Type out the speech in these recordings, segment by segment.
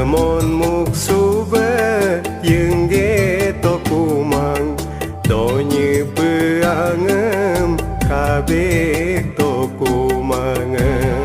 mon muk sube yung geto kumang do như bıangem kabek to kumangem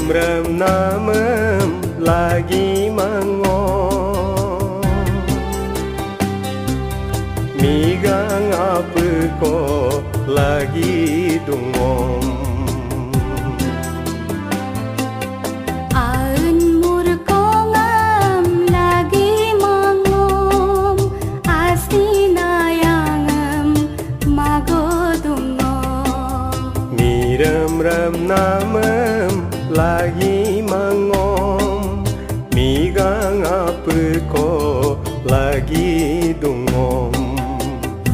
Rem namem lagi mangong migang apa ko lagi dungom aun murkongam lagi mangom asinayangem magodungom mirem namem lagi mangom migang apa ko lagi dungom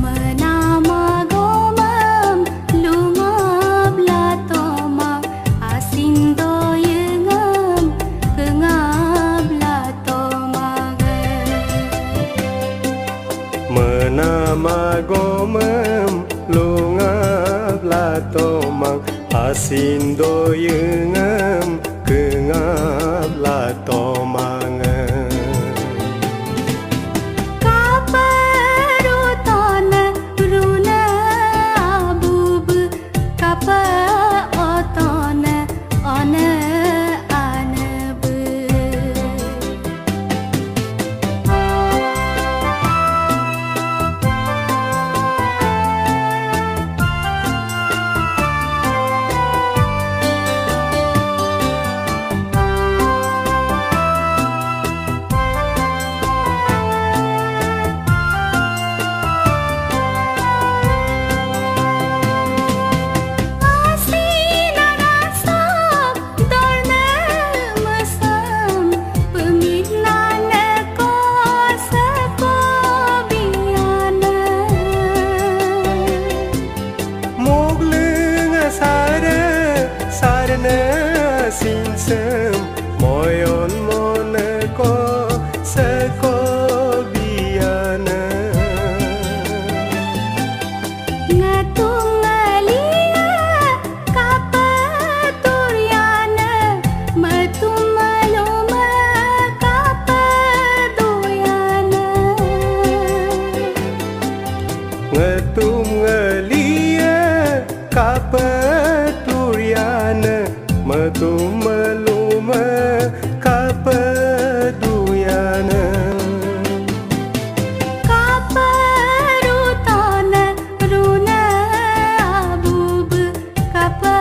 menama gomam lungab latomak asindo yengam kengab latomak menama gomem lungab latomak asindo yengam kengab latomangem kaperutona runa abub kapa otona ona anabe sinsem moyon moneko seko biana ngatung ngalia kapaturiana matum maluma kapaduyana ngatum ngalia kapaturiana matum maluma kapaduyana kaperutona runa abub kapa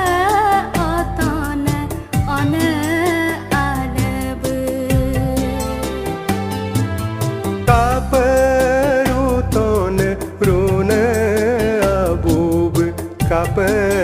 otona ona anabe kaperutona runa abub kapaduyana